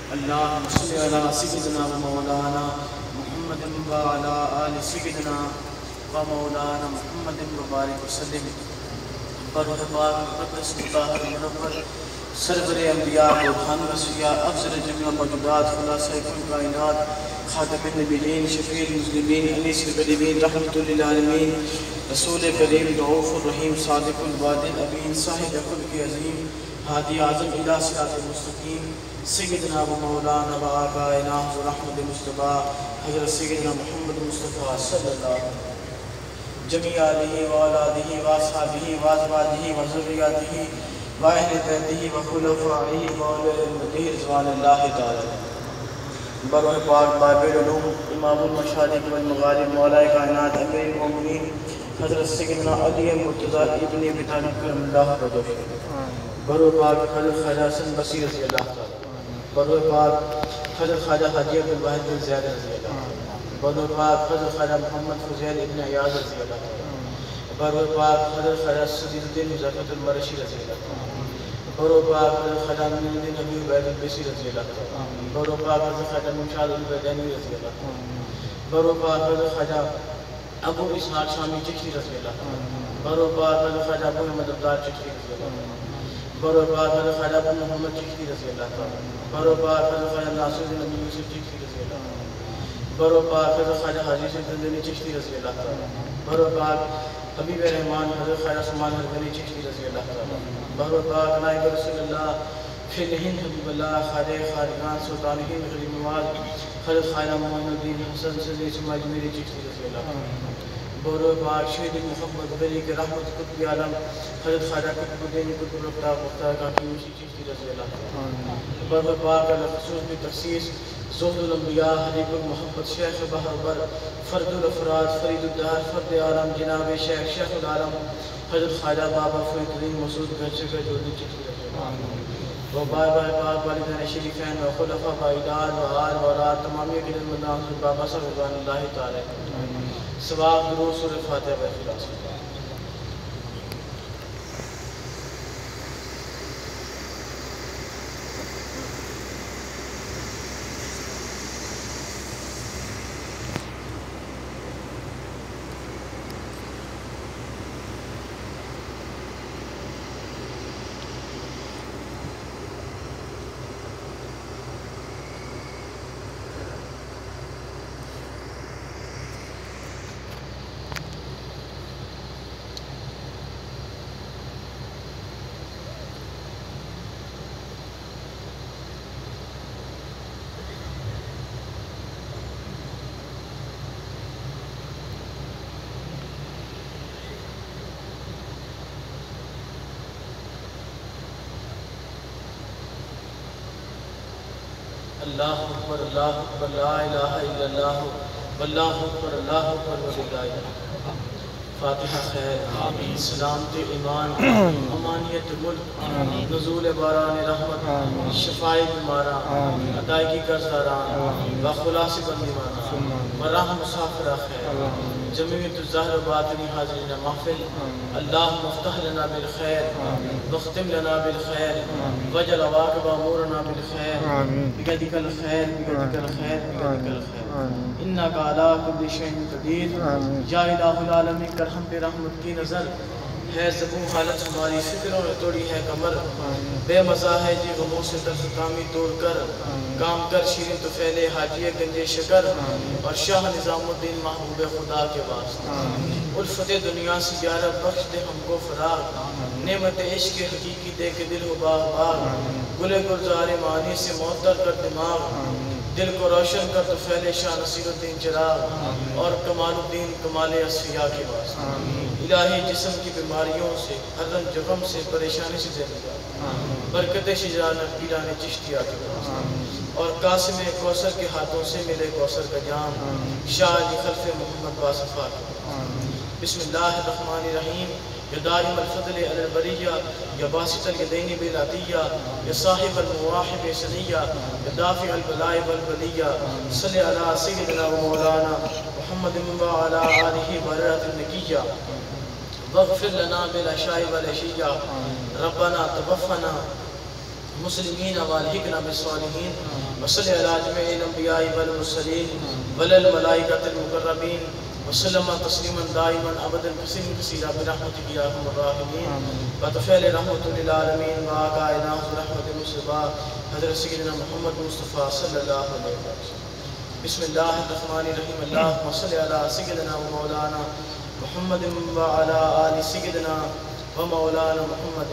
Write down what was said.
اللهم صل على سيدنا ومولانا محمد وعلى آل سيدنا ومولانا محمد وبارك وسلم بروح پاک مقدس مطہر منور سرور انبیاء برہان وصفیاء افضل جميع موجودات خلاصہ کل کائنات خاتم النبیین شفیع المسلمین انیس الغریبین رحمت للعالمین رسول کریم رؤوف الرحیم صادق الوعد الامین صاحب خلق عظیم ہادی اعظم الی صراط المستقیم سیدنا و مولانا و آبائنا و رحمت مصطفیٰ حضرت سیدنا محمد مصطفیٰ صلی اللہ علیہ وسلم جميع آلہ و اولادہ و اصحابہ و ازواجہ و ذریاتہ و اہل بیتہ و خلفائہ و اولئک المدیہ رضوان اللہ تعالی بروح پاک باب العلوم امام المشارق والمغارب مولا کائنات امیر المومنین حضرت سیدنا علی مرتضیٰ ابن ابی طالب کرم اللہ وجہہ بروح پاک حضرت خواجہ حسن بصری رضی اللہ تعالی بروح پاک حضرت خواجہ حاجی عبدالواحد بن زیاد رضی اللہ بروح پاک حضرت خواجہ محمد فضیل ابن عیاض رضی اللہ بروح پاک حضرت خواجہ صدیق الدین مظفر المرشی رضی اللہ بروح پاک حضرت خواجہ امین الدین ابی عبید البصری رضی اللہ بروح پاک حضرت خواجہ منشاد البیدانی رضی اللہ بروح پاک حضرت خواجہ ابو اسحاق شامی چشتی رضی اللہ بروح پاک حضرت خواجہ ابو احمد عبدال چشتی رضی اللہ بروح پاک حضرت خواجہ ابو محمد چشتی رضی اللہ بروح پاک حضرت خواجہ ناصر الدین ابی یوسف چشتی رضی اللہ بروح پاک حضرت خواجہ حاجی سیدی چشتی رضی اللہ بروح پاک حبیب رحمان حضرت خواجہ عثمان حلوانی چشتی رضی اللہ بروح پاک نائب رسول اللہ فی الہند حبیب اللہ خواجہ خارقان سلطان ہند غریب نواز حضرت خواجہ محمد الدین حسن سیدی اسماعیل اجمیری چشتی رضی اللہ بروح پاک شہید محمد ولی کے رحمت قطب عالم حضرت خواجہ قطب الدین قطب رفتار مختار کاکی یوسی چشتی رضی اللہ بروح پاک خصوص بھی تخصیص زہد الانبیاء حبیب المحبت شیخ بحر بر فرد الافراد فرید الدہر فرد عالم جناب شیخ شیخ العالم حضرت خواجہ بابا فرید الدین مسعود گھنچے کا جوڑی چکی رہے وہ بار بار پاک والدین شریفین و خلفاء بائیدار و آل و اولاد تمامی قدر مندان حضرت بابا صلی اللہ تعالی ثواب درود سورۃ فاتحہ و اخلاص اللہ اکبر لا الہ الا اللہ واللہ اکبر وللہ فاتحہ خیر آمین سلامت ایمان امانیت ملک نزول باران رحمت شفائی بیماران ادائیگی قرض داران و خلاص بندیوان و راہ مسافرہ خیر جمعیت الظاہر و باطنی حاضرین محفل اللہم افتح لنا بالخیر واختم لنا بالخیر وجل عواقب امورنا بالخیر بقدک الخیر بقدک الخیر بقدک الخیر انکا علا کل شیء قدیر یا الہ العالمین کرہم پہ رحمت کی نظر ہے زبوں حالت ہماری فکروں میں توڑی ہے کمر بے مزہ ہے جی غموں سے طرف کامی توڑ کر کام کر شیرین تو پھیلے حاجی گنجے شکر اور شاہ نظام الدین محبوب خدا کے واسطے الفت دنیا سے یارب بخش دے ہم کو فراغ نعمت عشق حقیقی دے کے دل ہو باغ باغ گلے گلزار معنی سے معطر کر دماغ دل کو روشن کر تو پھیلے شاہ نصیر الدین چراغ اور کمال الدین کمال اصفیاء کے واسطے الہی جسم کی بیماریوں سے ہر رنگ جغم سے پریشانی سے دے برکت شجاعت پیران چشتیہ کے واسطے اور قاسم کوثر کے ہاتھوں سے ملے کوثر کا جام شاہ علی خلف محمد باصفا کے بسم اللہ الرحمن الرحیم یا دائم الفضل علی البریہ یا باسط الیدین بالعطیہ یا صاحب المواہب سنیہ یا دافع البلاء والبلیہ صلی علی سیدنا و مولانا محمد وعلی آلہ بررۃ النقیہ واغفر لنا بالعشاء والعشیہ ربنا توفنا المسلمين والحقنا بالصالحين وصل على جميع الأنبياء والمرسلين والملائكة المقربين وسلم تسليما دائما أبدا كثيرا كثيرا برحمتك يا أرحم الراحمين وتفعل رحمة للعالمين وآقائنا رحمة المصطفى حضرت سيدنا محمد مصطفى صلى الله عليه وسلم. بسم الله الرحمن الرحيم. اللهم صل على سيدنا ومولانا محمد وعلى آل سيدنا ومولانا محمد